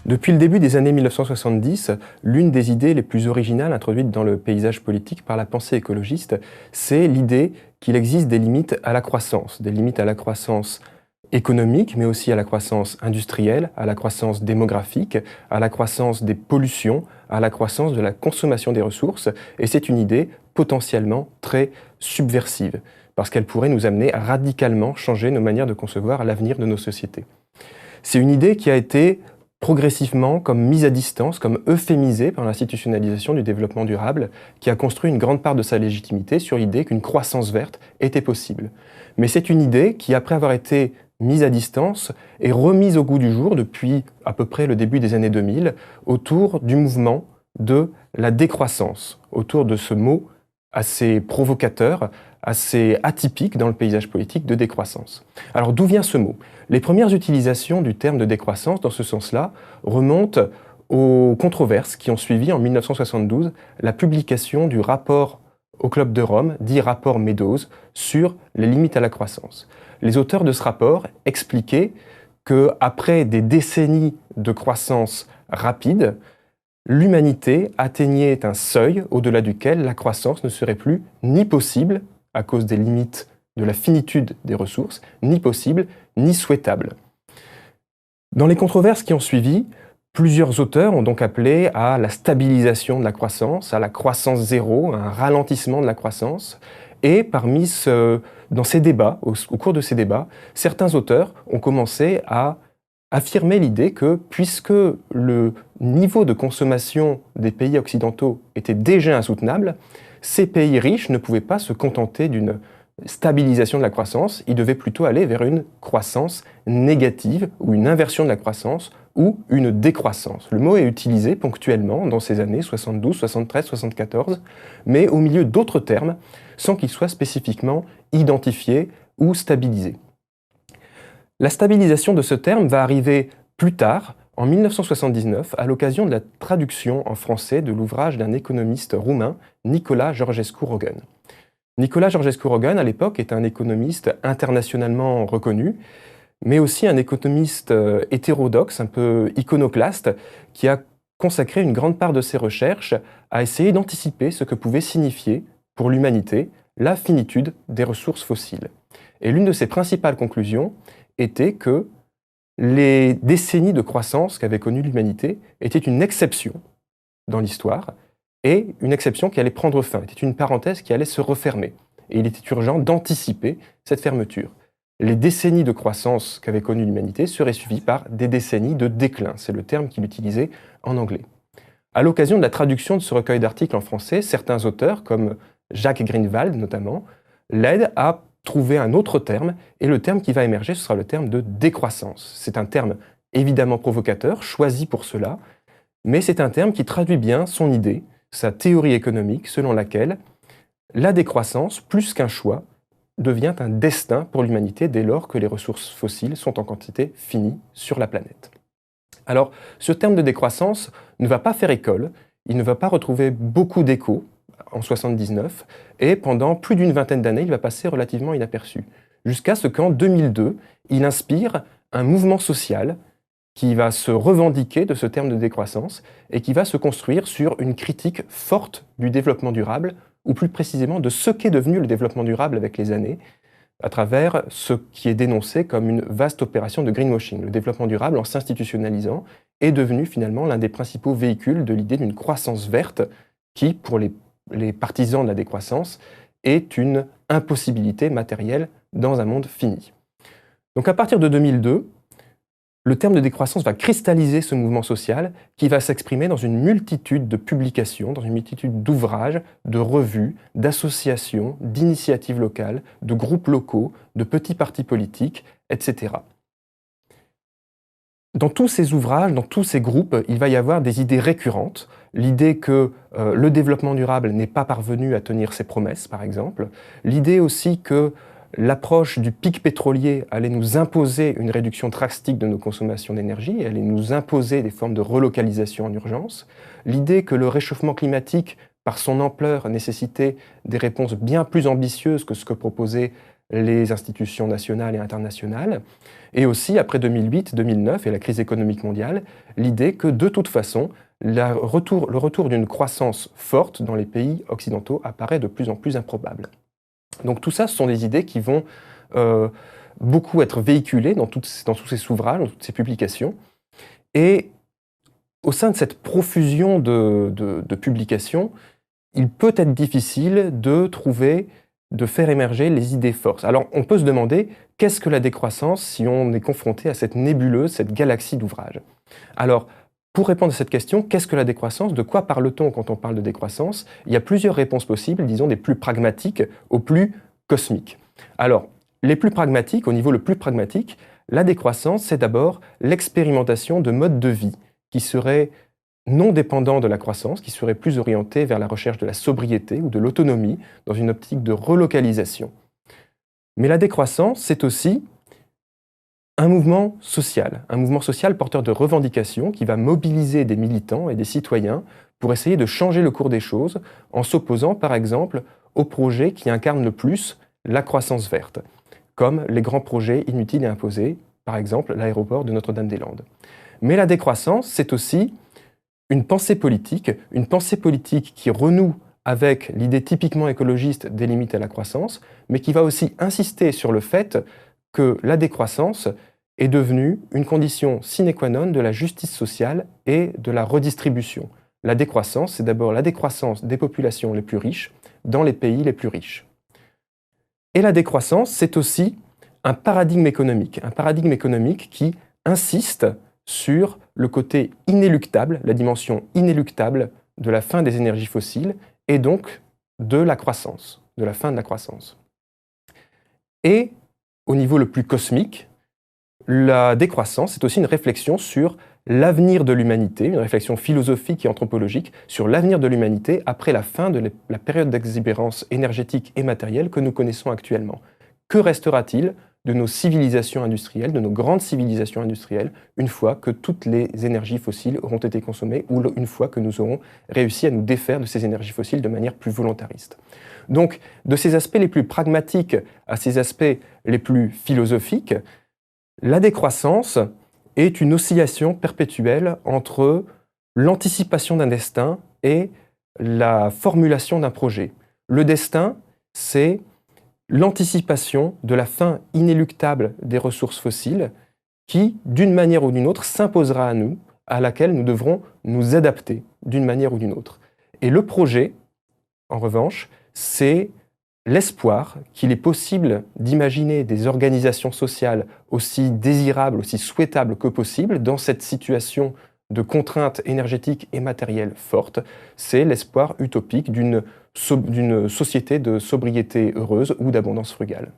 Depuis le début des années 1970, l'une des idées les plus originales introduites dans le paysage politique par la pensée écologiste, c'est l'idée qu'il existe des limites à la croissance, des limites à la croissance économique, mais aussi à la croissance industrielle, à la croissance démographique, à la croissance des pollutions, à la croissance de la consommation des ressources. Et c'est une idée potentiellement très subversive, parce qu'elle pourrait nous amener à radicalement changer nos manières de concevoir l'avenir de nos sociétés. C'est une idée qui a été progressivement comme mise à distance, comme euphémisée par l'institutionnalisation du développement durable, qui a construit une grande part de sa légitimité sur l'idée qu'une croissance verte était possible. Mais c'est une idée qui, après avoir été mise à distance, est remise au goût du jour depuis à peu près le début des années 2000, autour du mouvement de la décroissance, autour de ce mot assez provocateur, assez atypique dans le paysage politique de décroissance. Alors d'où vient ce mot? Les premières utilisations du terme de décroissance dans ce sens-là remontent aux controverses qui ont suivi en 1972 la publication du rapport au Club de Rome, dit rapport Meadows, sur les limites à la croissance. Les auteurs de ce rapport expliquaient qu'après des décennies de croissance rapide, l'humanité atteignait un seuil au-delà duquel la croissance ne serait plus ni possible, à cause des limites de la finitude des ressources, ni possible, ni souhaitable. Dans les controverses qui ont suivi, plusieurs auteurs ont donc appelé à la stabilisation de la croissance, à la croissance zéro, à un ralentissement de la croissance. Et dans ces débats, au cours de ces débats, certains auteurs ont commencé à affirmer l'idée que, puisque le niveau de consommation des pays occidentaux était déjà insoutenable, ces pays riches ne pouvaient pas se contenter d'une stabilisation de la croissance, ils devaient plutôt aller vers une croissance négative ou une inversion de la croissance ou une décroissance. Le mot est utilisé ponctuellement dans ces années 72, 73, 74, mais au milieu d'autres termes sans qu'il soit spécifiquement identifié ou stabilisé. La stabilisation de ce terme va arriver plus tard, en 1979, à l'occasion de la traduction en français de l'ouvrage d'un économiste roumain, Nicolae Georgescu-Roegen. Nicolae Georgescu-Roegen, à l'époque, est un économiste internationalement reconnu, mais aussi un économiste hétérodoxe, un peu iconoclaste, qui a consacré une grande part de ses recherches à essayer d'anticiper ce que pouvait signifier, pour l'humanité, la finitude des ressources fossiles. Et l'une de ses principales conclusions était que les décennies de croissance qu'avait connues l'humanité étaient une exception dans l'histoire, et une exception qui allait prendre fin, était une parenthèse qui allait se refermer. Et il était urgent d'anticiper cette fermeture. Les décennies de croissance qu'avait connues l'humanité seraient suivies par des décennies de déclin. C'est le terme qu'il utilisait en anglais. À l'occasion de la traduction de ce recueil d'articles en français, certains auteurs, comme Jacques Greenwald notamment, l'aident à trouver un autre terme, et le terme qui va émerger, ce sera le terme de décroissance. C'est un terme évidemment provocateur, choisi pour cela, mais c'est un terme qui traduit bien son idée, sa théorie économique, selon laquelle la décroissance, plus qu'un choix, devient un destin pour l'humanité dès lors que les ressources fossiles sont en quantité finie sur la planète. Alors, ce terme de décroissance ne va pas faire école, il ne va pas retrouver beaucoup d'écho en 1979, et pendant plus d'une vingtaine d'années, il va passer relativement inaperçu, jusqu'à ce qu'en 2002, il inspire un mouvement social qui va se revendiquer de ce terme de décroissance et qui va se construire sur une critique forte du développement durable, ou plus précisément de ce qu'est devenu le développement durable avec les années, à travers ce qui est dénoncé comme une vaste opération de greenwashing. Le développement durable, en s'institutionnalisant, est devenu finalement l'un des principaux véhicules de l'idée d'une croissance verte qui, pour les partisans de la décroissance, est une impossibilité matérielle dans un monde fini. Donc à partir de 2002, le terme de décroissance va cristalliser ce mouvement social qui va s'exprimer dans une multitude de publications, dans une multitude d'ouvrages, de revues, d'associations, d'initiatives locales, de groupes locaux, de petits partis politiques, etc. Dans tous ces ouvrages, dans tous ces groupes, il va y avoir des idées récurrentes. L'idée que le développement durable n'est pas parvenu à tenir ses promesses, par exemple. L'idée aussi que l'approche du pic pétrolier allait nous imposer une réduction drastique de nos consommations d'énergie, allait nous imposer des formes de relocalisation en urgence. L'idée que le réchauffement climatique, par son ampleur, nécessitait des réponses bien plus ambitieuses que ce que proposait les institutions nationales et internationales, et aussi après 2008-2009 et la crise économique mondiale, l'idée que de toute façon, le retour d'une croissance forte dans les pays occidentaux apparaît de plus en plus improbable. Donc tout ça, ce sont des idées qui vont beaucoup être véhiculées dans tous ces ouvrages, dans toutes ces publications. Et au sein de cette profusion de publications, il peut être difficile de faire émerger les idées forces. Alors on peut se demander, qu'est-ce que la décroissance si on est confronté à cette nébuleuse, cette galaxie d'ouvrages? Alors, pour répondre à cette question, qu'est-ce que la décroissance? De quoi parle-t-on quand on parle de décroissance? Il y a plusieurs réponses possibles, disons des plus pragmatiques aux plus cosmiques. Alors, les plus pragmatiques, au niveau le plus pragmatique, la décroissance, c'est d'abord l'expérimentation de modes de vie qui seraient non dépendants de la croissance, qui seraient plus orientés vers la recherche de la sobriété ou de l'autonomie dans une optique de relocalisation. Mais la décroissance, c'est aussi un mouvement social porteur de revendications qui va mobiliser des militants et des citoyens pour essayer de changer le cours des choses en s'opposant par exemple aux projets qui incarnent le plus la croissance verte, comme les grands projets inutiles et imposés, par exemple l'aéroport de Notre-Dame-des-Landes. Mais la décroissance, c'est aussi une pensée politique qui renoue avec l'idée typiquement écologiste des limites à la croissance, mais qui va aussi insister sur le fait que la décroissance est devenue une condition sine qua non de la justice sociale et de la redistribution. La décroissance, c'est d'abord la décroissance des populations les plus riches dans les pays les plus riches. Et la décroissance, c'est aussi un paradigme économique qui insiste sur le côté inéluctable, la dimension inéluctable de la fin des énergies fossiles et donc de la croissance, de la fin de la croissance. Et au niveau le plus cosmique, la décroissance est aussi une réflexion sur l'avenir de l'humanité, une réflexion philosophique et anthropologique sur l'avenir de l'humanité après la fin de la période d'exubérance énergétique et matérielle que nous connaissons actuellement. Que restera-t-il de nos civilisations industrielles, de nos grandes civilisations industrielles, une fois que toutes les énergies fossiles auront été consommées ou une fois que nous aurons réussi à nous défaire de ces énergies fossiles de manière plus volontariste. Donc, de ces aspects les plus pragmatiques à ces aspects les plus philosophiques, la décroissance est une oscillation perpétuelle entre l'anticipation d'un destin et la formulation d'un projet. Le destin, c'est l'anticipation de la fin inéluctable des ressources fossiles qui, d'une manière ou d'une autre, s'imposera à nous, à laquelle nous devrons nous adapter d'une manière ou d'une autre. Et le projet, en revanche, c'est l'espoir qu'il est possible d'imaginer des organisations sociales aussi désirables, aussi souhaitables que possible dans cette situation de contraintes énergétiques et matérielles fortes. C'est l'espoir utopique d'une société de sobriété heureuse ou d'abondance frugale.